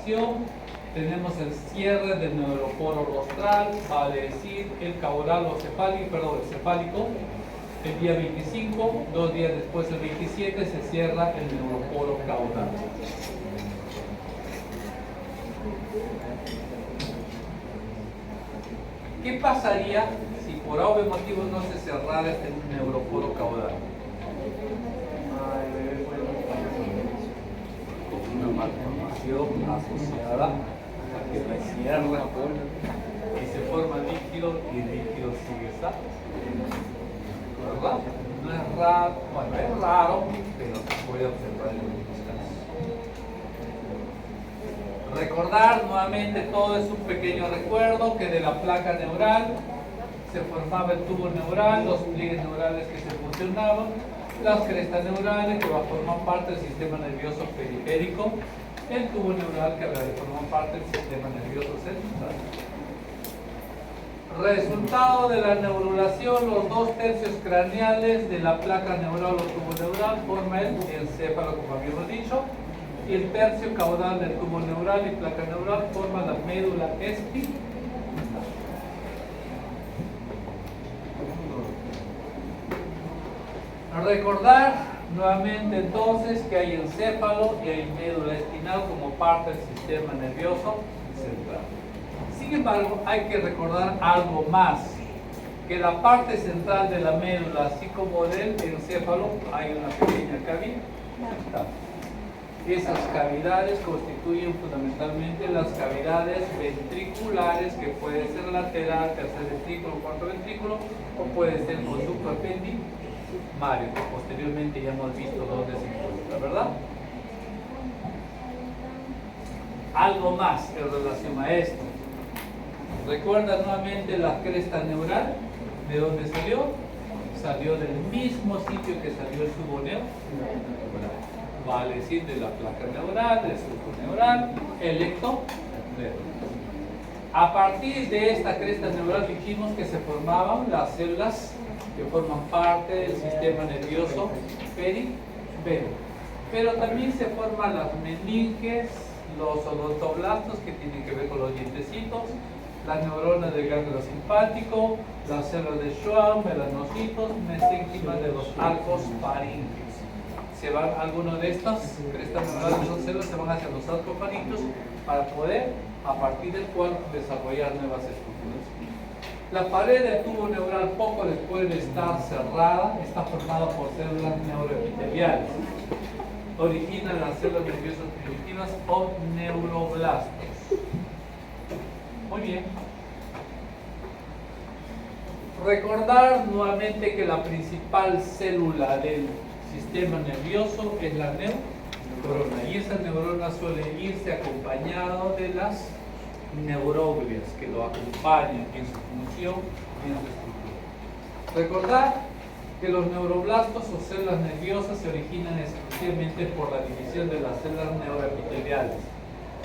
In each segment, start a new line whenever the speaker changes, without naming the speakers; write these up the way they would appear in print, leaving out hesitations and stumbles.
acción. Tenemos el cierre del neuroporo rostral, vale decir el caudal o el cefálico. El día 25, 2 días después, el 27, se cierra el neuroporo caudal. ¿Qué pasaría si por obvio motivo no se cerrara este neuroporo caudal? Una malformación asociada a que se cierra y se forma líquido y el líquido sigue estable. ¿Verdad? No es raro, bueno, es raro, pero se puede observar en muchos casos. Recordar nuevamente, todo es un pequeño recuerdo, que de la placa neural se formaba el tubo neural, los pliegues neurales que se fusionaban, las crestas neurales que forman parte del sistema nervioso periférico, el tubo neural que forma parte del sistema nervioso central. Resultado de la neurulación, los 2/3 craneales de la placa neural o tubo neural forman el encéfalo, como habíamos dicho, y el tercio caudal del tubo neural y placa neural forma la médula espinal. Recordar nuevamente entonces que hay encéfalo y hay médula espinal como parte del sistema nervioso central. Sin embargo, hay que recordar algo más, que la parte central de la médula, así como del encéfalo, hay una pequeña cavidad. Esas cavidades constituyen fundamentalmente las cavidades ventriculares, que puede ser lateral, tercer ventrículo, cuarto ventrículo, o puede ser con suprapendimario, que posteriormente ya hemos visto dónde se encuentra, ¿verdad? Algo más en relación a esto. Recuerda nuevamente la cresta neural, ¿de dónde salió? Salió del mismo sitio que salió el tubo neural. Vale decir, de la placa neural, del surco neural, electro. A partir de esta cresta neural dijimos que se formaban las células que forman parte del sistema nervioso periférico. Pero también se forman las meninges, los odontoblastos, que tienen que ver con los dientecitos, las neuronas del ganglio simpático, las células de Schwann, melanocitos, mesénquimas de los arcos faringios. Se van algunos de estas crestas neurales, son células, se van hacia los arcos faringios para poder, a partir del cual, desarrollar nuevas estructuras. La pared del tubo neural, poco después de estar cerrada, está formada por células neuroepiteliales. Originan las células nerviosas primitivas o neuroblastos. Muy bien. Recordar nuevamente que la principal célula del sistema nervioso es la neurona, y esa neurona suele irse acompañado de las neuroglias que lo acompañan en su función y en su estructura. Recordar que los neuroblastos o células nerviosas se originan exclusivamente por la división de las células neuroepiteliales.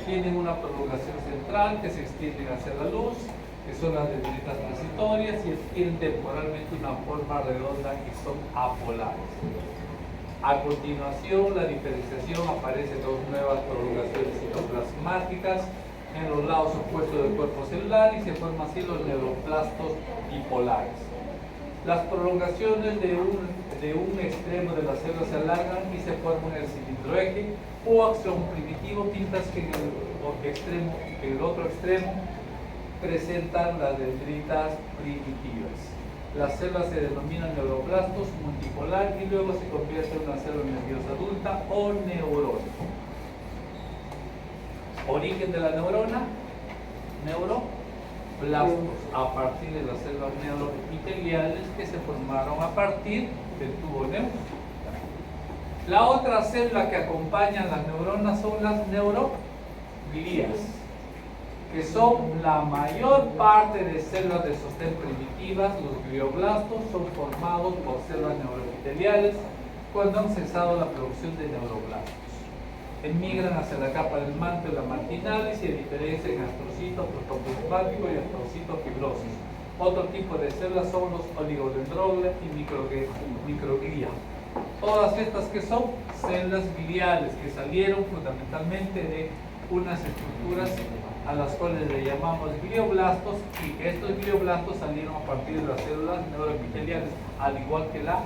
Tienen una prolongación central que se extiende hacia la luz, que son las dendritas transitorias, y adquieren temporalmente una forma redonda y son apolares. A continuación, la diferenciación, aparecen dos nuevas prolongaciones citoplasmáticas en los lados opuestos del cuerpo celular y se forman así los neuroplastos bipolares. Las prolongaciones de un extremo de la célula se alargan y se forman el cilindro eje o axón primitivo, mientras que en el otro extremo presentan las dendritas primitivas. Las células se denominan neuroblastos multipolar y luego se convierte en una célula nerviosa adulta o neurona. Origen de la neurona, neuroblastos, a partir de las células neuroepiteliales que se formaron a partir del tubo neural. La otra célula que acompaña a las neuronas son las neuroglías, que son la mayor parte de células de sostén primitivas. Los glioblastos son formados por células neuroepiteliales cuando han cesado la producción de neuroblastos. Emigran hacia la capa del manto de la marginalis y se diferencian en astrocitos protoplasmáticos y astrocitos fibrosos. Otro tipo de células son los oligodendroglias y microglía. Todas estas que son células gliales que salieron fundamentalmente de unas estructuras a las cuales le llamamos glioblastos, y que estos glioblastos salieron a partir de las células neuroepiteliales, al igual que la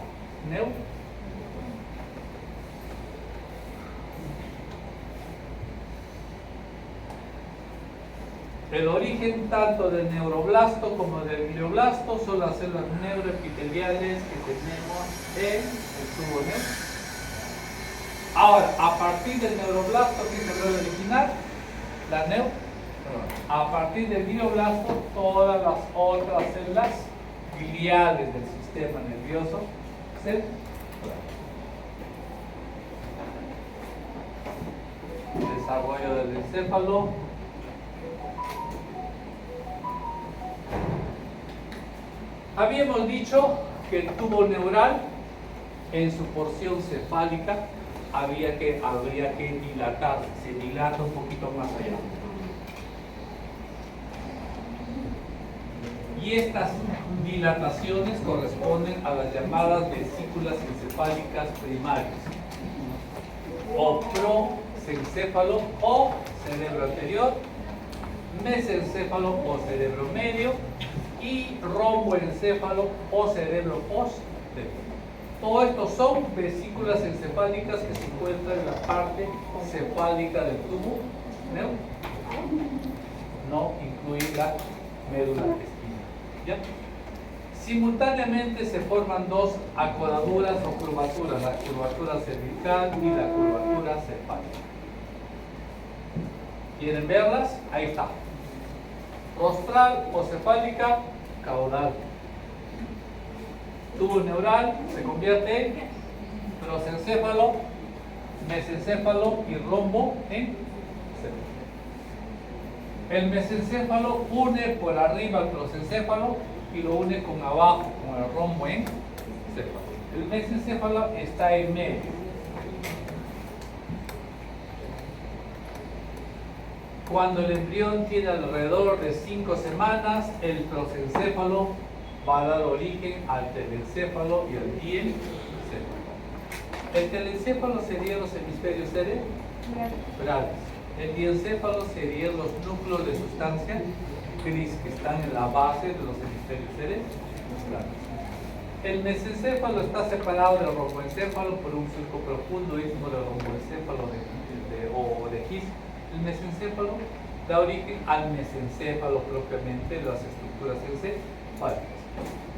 El origen tanto del neuroblasto como del glioblasto son las células neuroepiteliales que tenemos en el tubo neuro. Ahora, a partir del neuroblasto, que es el original, a partir del glioblasto, todas las otras células gliales del sistema nervioso central. Desarrollo del encéfalo. Habíamos dicho que el tubo neural, en su porción cefálica, habría que dilatar, se dilata un poquito más allá. Y estas dilataciones corresponden a las llamadas vesículas encefálicas primarias, o prosencéfalo o cerebro anterior, mesencéfalo o cerebro medio, y romboencéfalo o cerebro posterior. Todo esto son vesículas encefálicas que se encuentran en la parte cefálica del tubo neural. No incluye la médula espinal. ¿Ya? Simultáneamente se forman dos acodaduras o curvaturas, la curvatura cervical y la curvatura cefálica. ¿Quieren verlas? Ahí está. Rostral o cefálica, caudal. Tubo neural se convierte en prosencéfalo, mesencéfalo y rombo en céfalo. El mesencéfalo une por arriba al prosencéfalo y lo une con abajo, con el rombo en céfalo. El mesencéfalo está en medio. Cuando el embrión tiene alrededor de 5 semanas, el prosencéfalo va a dar origen al telencéfalo y al diencéfalo. El telencéfalo serían los hemisferios cerebrales. El diencéfalo serían los núcleos de sustancia gris que están en la base de los hemisferios cerebrales. El mesencéfalo está separado del romboencéfalo por un surco profundo, istmo del romboencéfalo o de His. El mesencéfalo da origen al mesencéfalo propiamente de las estructuras encefálicas,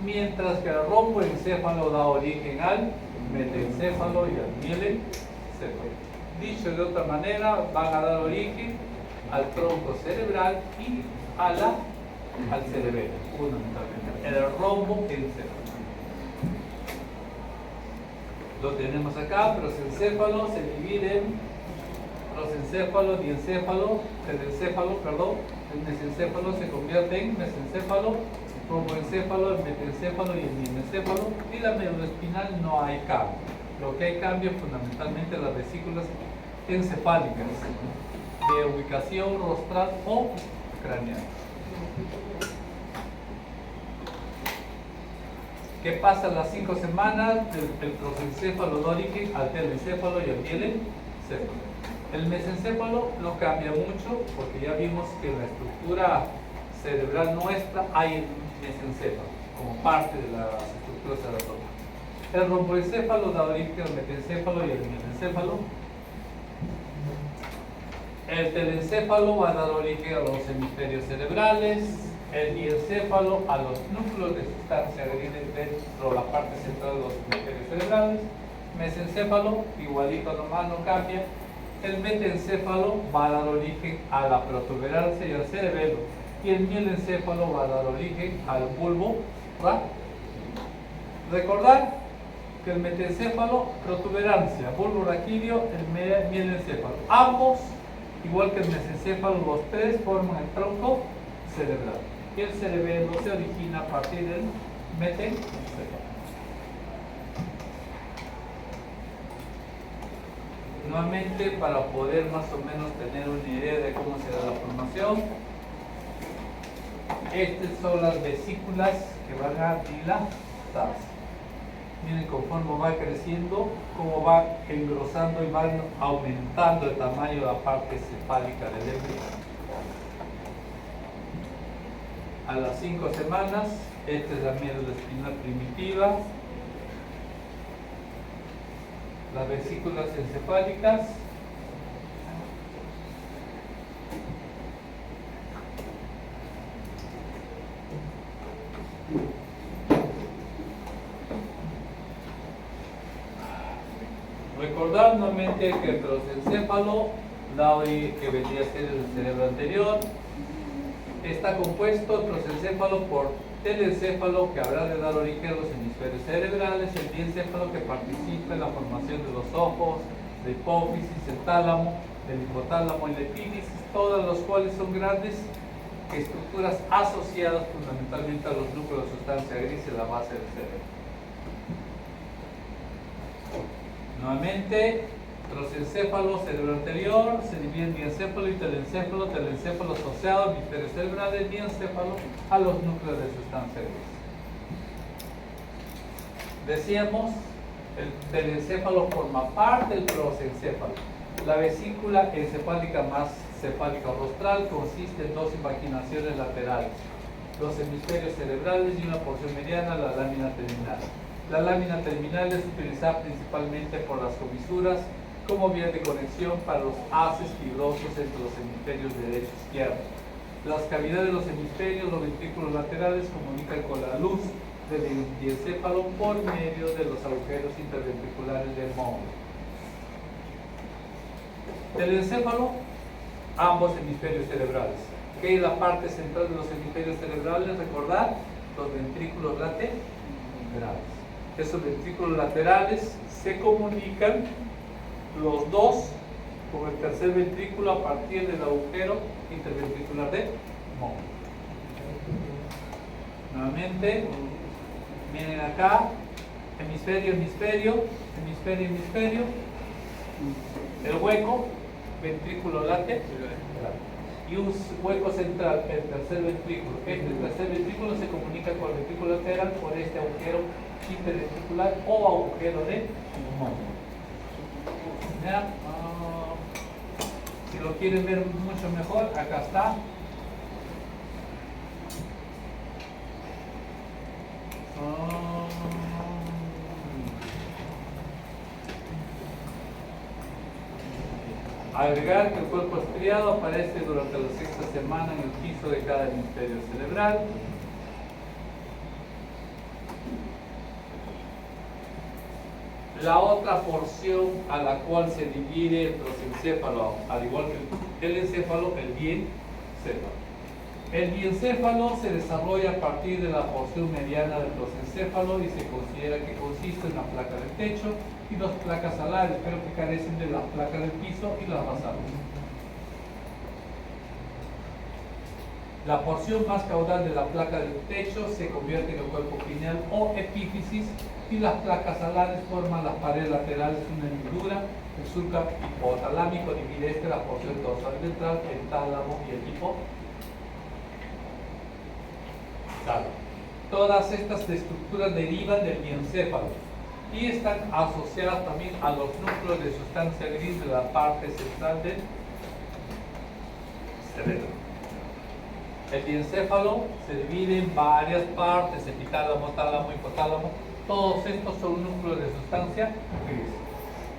mientras que el romboencéfalo da origen al metencéfalo y al mielencéfalo. Dicho de otra manera, van a dar origen al tronco cerebral y al cerebelo, fundamentalmente, el romboencéfalo. Lo tenemos acá, prosencéfalo se divide en prosencéfalo, diencéfalo, telencéfalo, perdón. El mesencéfalo se convierte en mesencéfalo, romboencéfalo, el metencéfalo y el diencéfalo, y la médula espinal no hay cambio. Lo que hay cambio fundamentalmente las vesículas encefálicas de ubicación rostral o craneal. ¿Qué pasa a las 5 semanas? El prosencéfalo da origen al telencéfalo y al diencéfalo. El mesencéfalo no cambia mucho porque ya vimos que en la estructura cerebral nuestra hay el mesencéfalo como parte de las estructuras cerebrales. El romboencéfalo da origen al metencéfalo y al diencéfalo. El telencéfalo va a dar origen a los hemisferios cerebrales, el diencéfalo a los núcleos de sustancia gris dentro de la parte central de los hemisferios cerebrales. Mesencéfalo, igualito nomás, no cambia. El metencéfalo va a dar origen a la protuberancia y al cerebelo, y el mielencéfalo va a dar origen al bulbo raquídeo. Recordar que el metencéfalo, protuberancia, bulbo raquídeo, el mielencéfalo, ambos, igual que el mesencéfalo, los tres forman el tronco cerebral, y el cerebelo se origina a partir del metencéfalo. Nuevamente, para poder más o menos tener una idea de cómo se da la formación, estas son las vesículas que van a dilatarse. Miren conforme va creciendo, cómo va engrosando y va aumentando el tamaño de la parte cefálica del embrión. A las 5 semanas, esta es la médula espinal primitiva, las vesículas encefálicas, recordar nuevamente que el prosencéfalo, dado que vendría a ser el cerebro anterior, está compuesto el prosencéfalo por telencéfalo, que habrá de dar origen a los hemisferios cerebrales, el diencéfalo, que participa en la formación de los ojos, la hipófisis, el tálamo, el hipotálamo y la epífisis, todas las cuales son grandes estructuras asociadas fundamentalmente a los núcleos de sustancia gris en la base del cerebro. Nuevamente, prosencéfalo, cerebro anterior, se divide en diencéfalo y telencéfalo, telencéfalo asociado al hemisferio cerebral, el diencéfalo a los núcleos de sustancia gris. Decíamos, el telencéfalo forma parte del prosencéfalo. La vesícula encefálica más cefálica rostral consiste en 2 invaginaciones laterales, los hemisferios cerebrales y una porción mediana, la lámina terminal. La lámina terminal es utilizada principalmente por las comisuras como vía de conexión para los haces fibrosos entre los hemisferios derecho e izquierdo. Las cavidades de los hemisferios, los ventrículos laterales, comunican con la luz del diencéfalo por medio de los agujeros interventriculares del módulo. Telencéfalo, ambos hemisferios cerebrales. ¿Qué es la parte central de los hemisferios cerebrales? Recordar, los ventrículos laterales. Esos ventrículos laterales se comunican los dos con el tercer ventrículo a partir del agujero interventricular de módulo. Nuevamente, miren acá, hemisferio, hemisferio, hemisferio, hemisferio, el hueco, ventrículo lateral y un hueco central, el tercer ventrículo. Este tercer ventrículo se comunica con el ventrículo lateral por este agujero interventricular o agujero de módulo. Si lo quieren ver mucho mejor, acá está. Agregar que el cuerpo estriado aparece durante la 6ª semana en el piso de cada hemisferio cerebral. La otra porción a la cual se divide el prosencéfalo, al igual que el encéfalo, el diencéfalo. El diencéfalo se desarrolla a partir de la porción mediana del prosencéfalo y se considera que consiste en la placa del techo y dos placas alares, pero que carecen de la placa del piso y las basales. La porción más caudal de la placa del techo se convierte en el cuerpo pineal o epífisis y las placas alares forman las paredes laterales de una hendidura. El surco hipotalámico divide la porción dorsal ventral, el tálamo y el hipotálamo. Todas estas estructuras derivan del diencéfalo y están asociadas también a los núcleos de sustancia gris de la parte central del cerebro. El diencéfalo se divide en varias partes, epitálamo, tálamo, hipotálamo. Todos estos son núcleos de sustancia gris.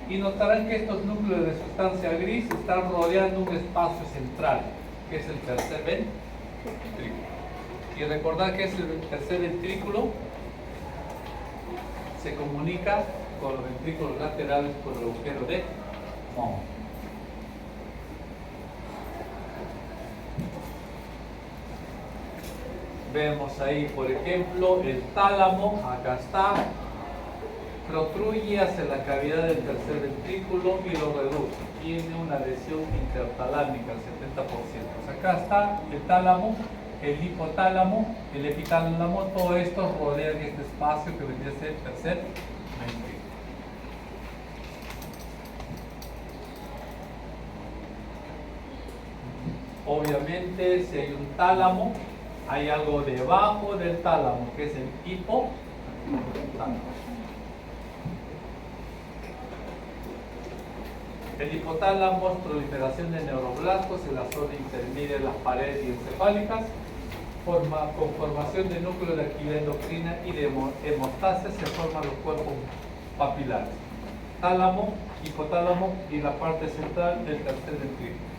Y notarán que estos núcleos de sustancia gris están rodeando un espacio central, que es el tercer ventrículo. Y recordar que es el tercer ventrículo se comunica con los ventrículos laterales por el agujero de módulo. Vemos ahí, por ejemplo, el tálamo, acá está, protruye hacia la cavidad del tercer ventrículo y lo reduce. Tiene una lesión intertalámica, el 70%. Acá está el tálamo, el hipotálamo, el epitálamo, todo esto rodea este espacio que vendría a ser el tercer ventrículo. Obviamente, si hay un tálamo, hay algo debajo del tálamo, que es el hipotálamo. El hipotálamo es proliferación de neuroblastos en la zona intermedia de las paredes encefálicas, con formación de núcleo de actividad endocrina y de hemostasia se forman los cuerpos papilares. Tálamo, hipotálamo y la parte central del tercer ventrículo.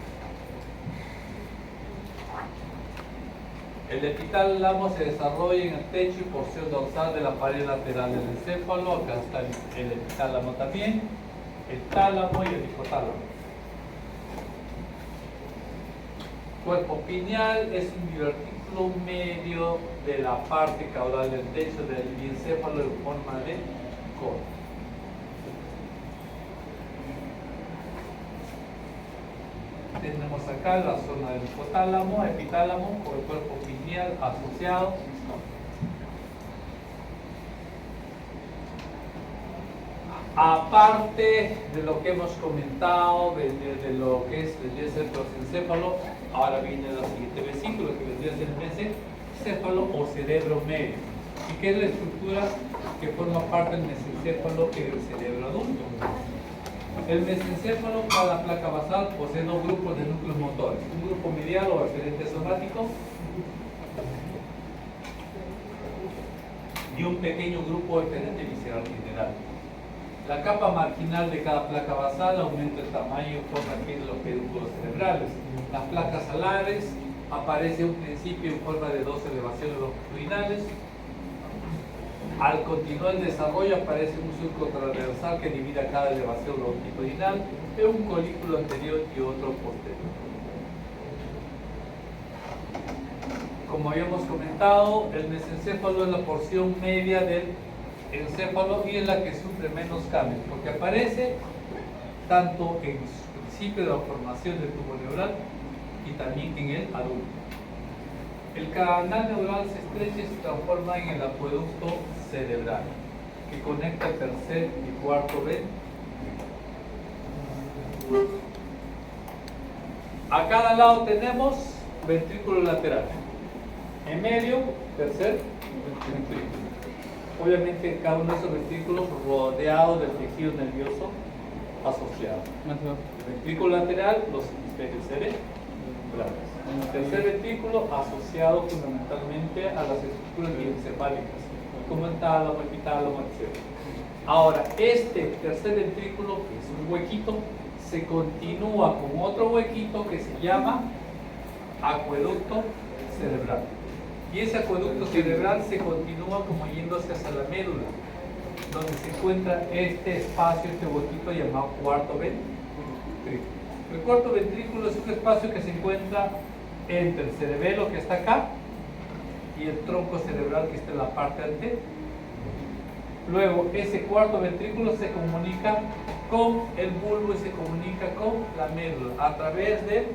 El epitálamo se desarrolla en el techo y porción dorsal de la pared lateral del encéfalo. Acá está el epitálamo también, el tálamo y el hipotálamo. Cuerpo pineal es un divertículo medio de la parte caudal del techo del encéfalo en forma de cono. Tenemos acá la zona del hipotálamo, epitálamo, con el cuerpo pineal asociado. Aparte de lo que hemos comentado, de lo que vendría a ser prosencéfalo, ahora viene el siguiente versículo, que vendría a ser el mesencéfalo o cerebro medio. ¿Y qué es la estructura que forma parte del mesencéfalo y del cerebro adulto? El mesencéfalo, cada placa basal, posee dos grupos de núcleos motores, un grupo medial o referente somático y un pequeño grupo referente visceral general. La capa marginal de cada placa basal aumenta el tamaño y forma aquí de los pedúnculos cerebrales. Las placas alares aparecen un principio en forma de dos elevaciones longitudinales. Al continuar el desarrollo aparece un surco transversal que divide a cada elevación longitudinal en un colículo anterior y otro posterior. Como habíamos comentado, el mesencéfalo es la porción media del encéfalo y es la que sufre menos cambios, porque aparece tanto en su principio de la formación del tubo neural y también en el adulto. El canal neural se estrecha y se transforma en el acueducto cerebral, que conecta el tercer y cuarto ventrículo. A cada lado tenemos ventrículo lateral. En medio, tercer ventrículo. Obviamente cada uno de esos ventrículos rodeado del tejido nervioso asociado. El ventrículo lateral, los hemisferios cerebrales. El tercer ventrículo asociado fundamentalmente a las estructuras encefálicas, como el tálamo, epitálamo, etc. Ahora, este tercer ventrículo, que es un huequito, se continúa con otro huequito que se llama acueducto cerebral. Y ese acueducto cerebral se continúa como yéndose hacia la médula, donde se encuentra este espacio, este huequito llamado cuarto ventrículo. El cuarto ventrículo es un espacio que se encuentra entre el cerebelo, que está acá, y el tronco cerebral, que está en la parte anterior. Luego, ese cuarto ventrículo se comunica con el bulbo y se comunica con la médula a través del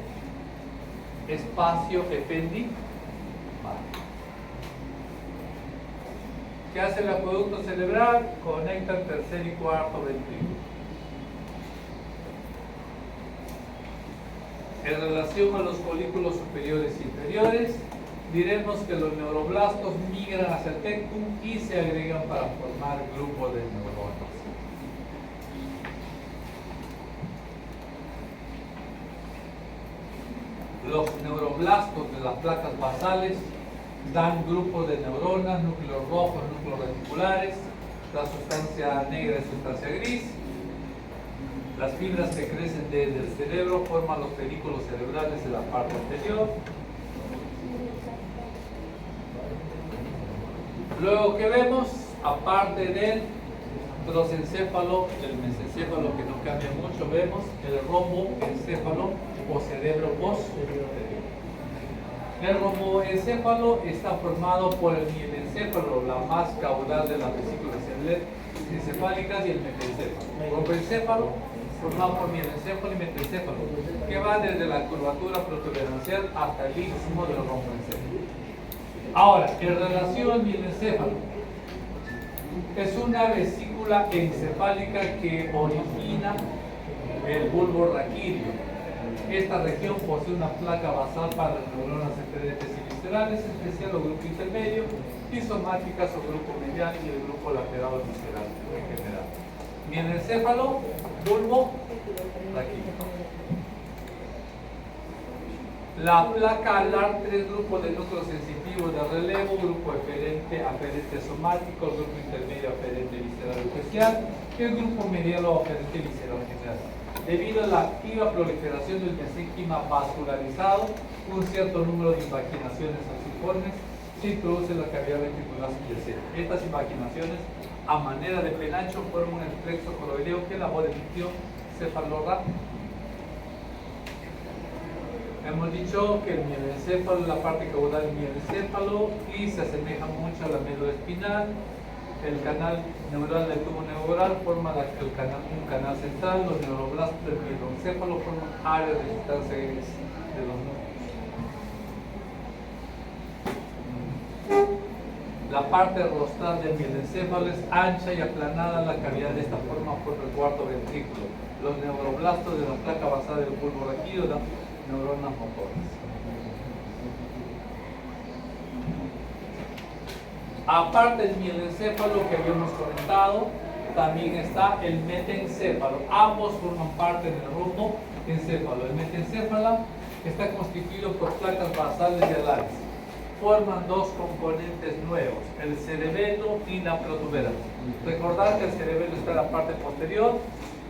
espacio ependicular. ¿Qué hace el acueducto cerebral? Conecta el tercer y cuarto ventrículo. En relación a los folículos superiores y inferiores, diremos que los neuroblastos migran hacia el tectum y se agregan para formar grupos de neuronas. Los neuroblastos de las placas basales dan grupos de neuronas, núcleos rojos, núcleos reticulares, la sustancia negra y sustancia gris. Las fibras que crecen desde el cerebro forman los películos cerebrales de la parte anterior. Luego, ¿qué vemos? Aparte del prosencéfalo, el mesencéfalo, que no cambia mucho, vemos el romboencéfalo o cerebro posterior. El romboencéfalo está formado por el mielencéfalo, la más caudal de las vesículas encefálicas, y el metencéfalo. El romboencéfalo formado por mielencéfalo y metencéfalo, que va desde la curvatura protuberancial hasta el istmo del romboencéfalo. Ahora, en relación al mielencéfalo, es una vesícula encefálica que origina el bulbo raquídeo. Esta región posee una placa basal para las neuronas referentes y viscerales, en especial los grupos intermedios, y somáticas o grupo medial y el grupo lateral o visceral en general. Mielencéfalo, bulbo Aquí. La placa alar, tres grupos de núcleos sensitivos de relevo, grupo aferente somático, grupo intermedio aferente visceral especial y el grupo mediano aferente visceral general. Debido a la activa proliferación del mesénquima vascularizado, un cierto número de invaginaciones falciformes se introduce en la cavidad ventricular subyacente. Estas invaginaciones, a manera de penacho, forman el plexo coroideo que elabora el líquido cefalorraquídeo. Hemos dicho que el mielencéfalo es la parte caudal del mielencéfalo y se asemeja mucho a la médula espinal. El canal neural del tubo neural forma un canal central. Los neuroblastos del mielencéfalo forman áreas de distancia de los núcleos. La parte rostral del mielencéfalo es ancha y aplanada. La cavidad de esta forma forma el cuarto ventrículo. Los neuroblastos de la placa basal del bulbo raquídeo dan neuronas motoras. Aparte del mielencéfalo que habíamos comentado, también está el metencéfalo. Ambos forman parte del rumbo encéfalo. El metencéfalo está constituido por placas basales y alares. Forman dos componentes nuevos, el cerebelo y la protuberancia. Recordad que el cerebelo está en la parte posterior,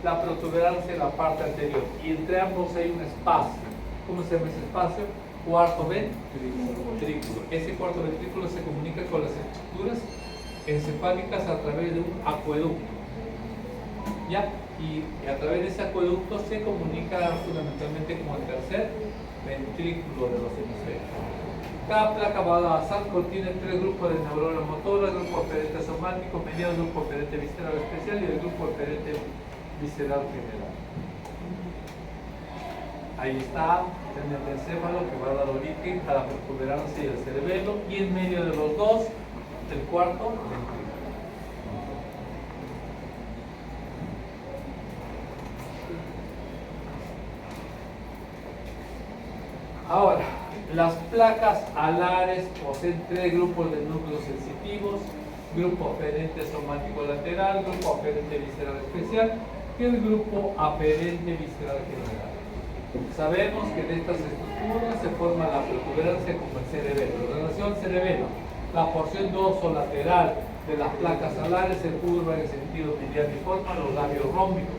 la protuberancia en la parte anterior, y entre ambos hay un espacio. ¿Cómo se llama ese espacio? Cuarto ventrículo. Ese cuarto ventrículo se comunica con las estructuras encefálicas a través de un acueducto. ¿Ya? Y a través de ese acueducto se comunica fundamentalmente con el tercer ventrículo de los hemisferios. Cada placa basal contiene tres grupos de neuronas motoras: el grupo aferente somático, mediano, el grupo aferente visceral especial y el grupo aferente visceral general. Ahí está el metencéfalo que va a dar origen a la protuberancia y el cerebelo, y en medio de los dos, el cuarto ventrículo. Ahora, las placas alares poseen tres grupos de núcleos sensitivos: grupo aferente somático lateral, grupo aferente visceral especial y el grupo aferente visceral general. Sabemos que de estas estructuras se forma la protuberancia como el cerebelo. En relación al cerebelo, la porción dorsolateral de las placas alares se curva en sentido medial y forma los labios rómbicos.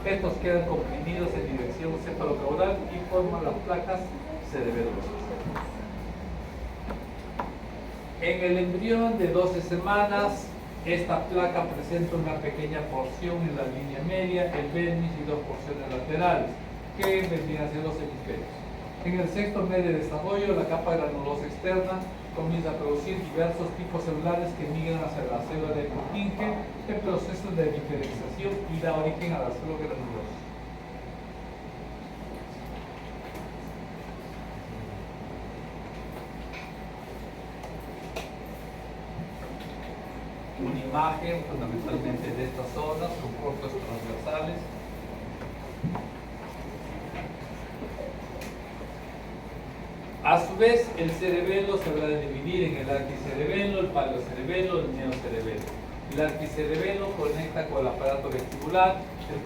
Estos quedan comprimidos en dirección cefalocaudal y forman las placas cerebelosas. En el embrión de 12 semanas, esta placa presenta una pequeña porción en la línea media, el vermis y dos porciones laterales, que vendrían a ser los hemisferios. En el sexto mes de desarrollo, la capa granulosa externa comienza a producir diversos tipos celulares que migran hacia la célula de Purkinje en proceso de diferenciación y da origen a la célula granulosa. Una imagen fundamentalmente de estas zonas con cortes transversales. A su vez, el cerebelo se habrá de dividir en el arquicerebelo, el paleocerebelo, el neocerebelo. El arquicerebelo conecta con el aparato vestibular, el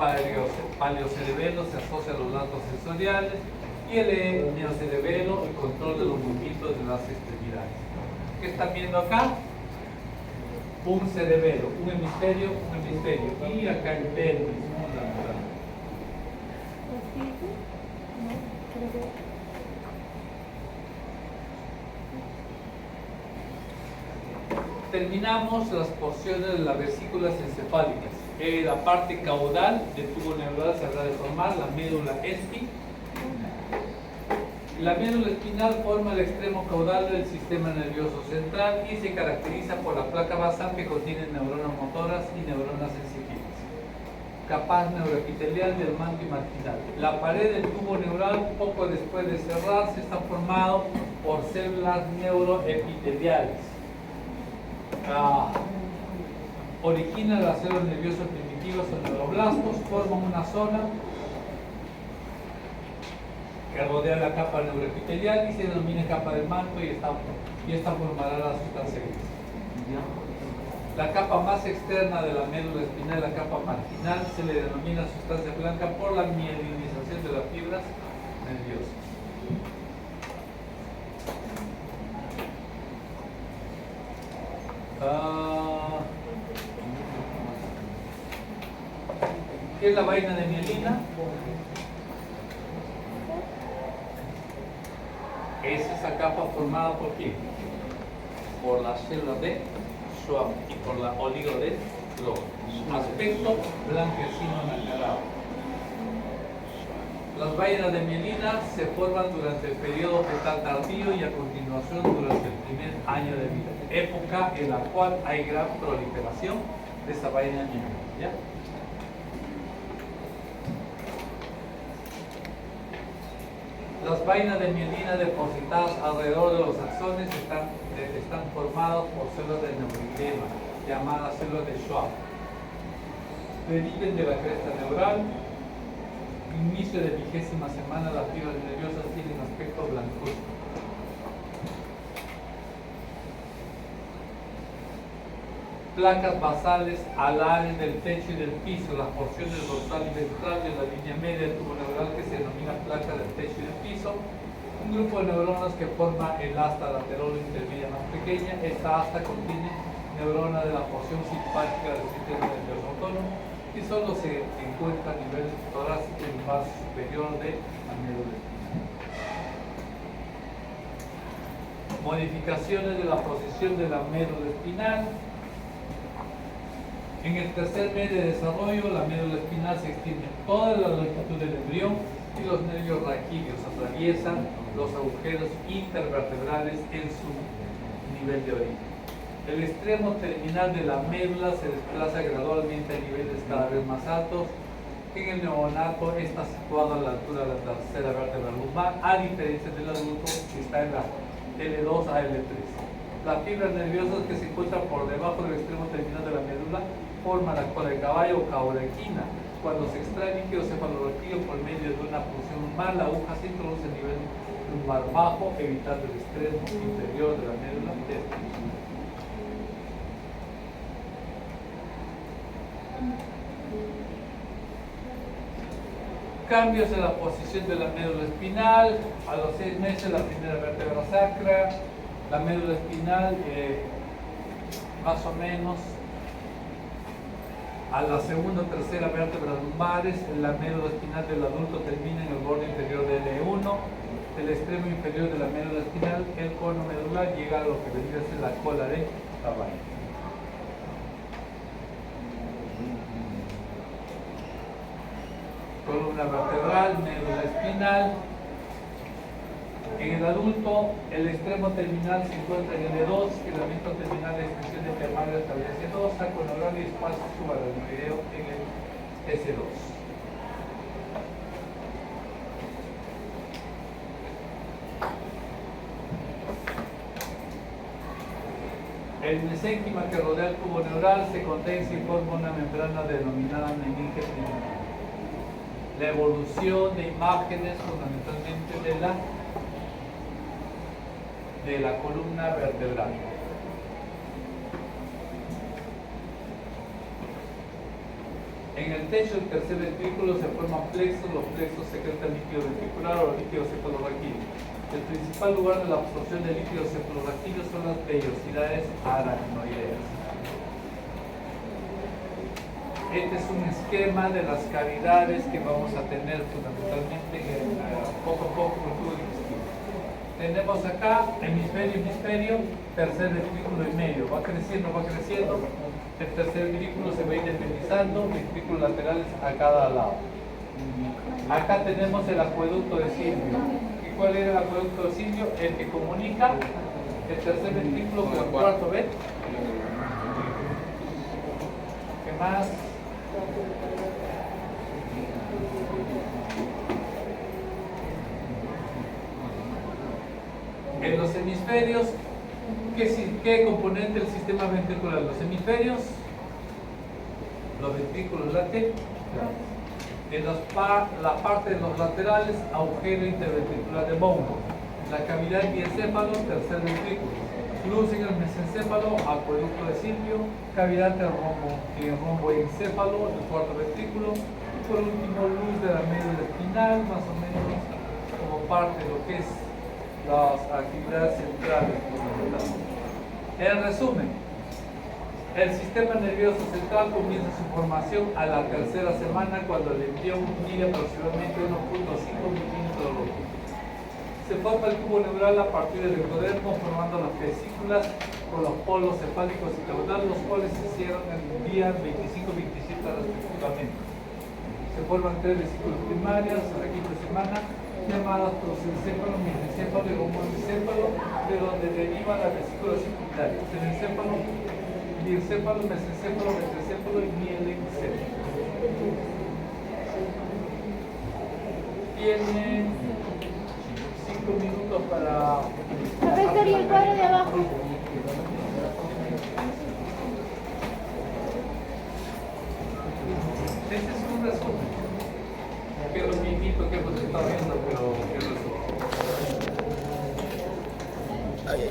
paleocerebelo se asocia a los datos sensoriales y el neocerebelo el control de los movimientos de las extremidades. ¿Qué están viendo acá? Un cerebelo, un hemisferio, y acá el pelvis, lateral. Terminamos las porciones de las vesículas encefálicas. La parte caudal del tubo neural se habrá de formar la médula espinal. La médula espinal forma el extremo caudal del sistema nervioso central y se caracteriza por la placa basal que contiene neuronas motoras y neuronas sensitivas. Capaz neuroepitelial del manto y marginal. La pared del tubo neural, poco después de cerrarse, está formado por células neuroepiteliales. Origina las células nerviosas primitivas o neuroblastos, forman una zona que rodea la capa neuroepitelial y se denomina capa del manto, y esta formará la sustancia gris. La capa más externa de la médula espinal, la capa marginal, se le denomina sustancia blanca por la mielinización de las fibras nerviosas. ¿Qué es la vaina de mielina? Es esa capa formada por ¿quién? Por la célula de Schwann y por la oligodendrosa. Aspecto blanquecino anacarado. Las vainas de mielina se forman durante el periodo fetal tardío y a continuación durante el primer año de vida, época en la cual hay gran proliferación de esa vaina de mielina. ¿Ya? Las vainas de mielina depositadas alrededor de los axones están formadas por células de neuroedema, llamadas células de Schwann. Deriven de la cresta neural. Inicio de 20ª semana, las fibras nerviosas tienen aspecto blancuzco. Placas basales alares del techo y del piso, las porciones dorsal y ventral de la línea media del tubo neural que se denomina placa del techo y del piso. Un grupo de neuronas que forma el asta lateral intermedia más pequeña. Esta asta contiene neuronas de la porción simpática del sistema nervioso autónomo y solo se encuentra a nivel torácico y más superior de la médula espinal. Modificaciones de la posición de la médula espinal. En el tercer mes de desarrollo, la médula espinal se extiende toda la longitud del embrión y los nervios raquídeos atraviesan los agujeros intervertebrales en su nivel de origen. El extremo terminal de la médula se desplaza gradualmente a niveles cada vez más altos. En el neonato está situado a la altura de la tercera vértebra lumbar, a diferencia del adulto que está en la L2 a L3. Las fibras nerviosas que se encuentran por debajo del extremo terminal de la médula forman la cola de caballo o caurequina. Cuando se extrae líquido cefalorraquídeo por medio de una punción lumbar, la aguja se introduce a nivel lumbar bajo, evitando el extremo inferior de la médula interna. Cambios en la posición de la médula espinal. A los 6 meses la primera vértebra sacra, la médula espinal más o menos a la segunda o tercera vértebra lumbares. La médula espinal del adulto termina en el borde inferior del L1. El extremo inferior de la médula espinal, el cono medular, llega a lo que vendría a ser la cola de caballo. Columna vertebral, médula espinal. En el adulto, el extremo terminal se encuentra en el E2, filamento terminal de extensión de intermario establece 2, saco neural y espacio subaracnoideo en el S2. El mesénquima que rodea el tubo neural se condensa y forma una membrana denominada meninge primitiva. La evolución de imágenes fundamentalmente de la columna vertebral. En el techo del tercer ventrículo se forman plexos, los plexos secretan líquido ventricular o líquido cefalorraquídeo. El principal lugar de la absorción de líquido cefalorraquídeo son las vellosidades aracnoideas. Este es un esquema de las cavidades que vamos a tener fundamentalmente poco a poco por tubo digestivo. Tenemos acá hemisferio, tercer ventrículo y medio. Va creciendo. El tercer ventrículo se va independizando, ventrículos laterales a cada lado. Acá tenemos el acueducto de Silvio. ¿Y cuál era el acueducto de Silvio? El que comunica el tercer ventrículo con el cuarto ventrículo. ¿Qué más? En los hemisferios, ¿qué componente del sistema ventricular? Los hemisferios, los ventrículos laterales. En la parte de los laterales, agujero interventricular de Bowman. La cavidad diencéfalo, tercer ventrículo. luz en el mesencéfalo, acueducto de Silvio, cavidad del rombo, en el rombo encéfalo, el cuarto ventrículo, y por último luz de la médula espinal, más o menos como parte de lo que es las actividades centrales. En resumen, el sistema nervioso central comienza su formación a la tercera semana cuando el embrión mide aproximadamente 1.5 milímetros de longitud. Se forma el tubo neural a partir del endodermo formando las vesículas con los polos cefálicos y caudal, los cuales se cierran en el día 25-27 respectivamente. Se forman 3 vesículas primarias a la quinta semana llamadas prosencéfalo, mesencéfalo y homoencéfalo, de donde derivan las vesículas secundarias, el encéfalo, diencéfalo, mesencéfalo, mesencéfalo y mielencéfalo. Tienen 5 minutos para...
Profesor, ¿y el cuadro de abajo?
Este es un resumen, que es lo mismito que hemos estado viendo, pero que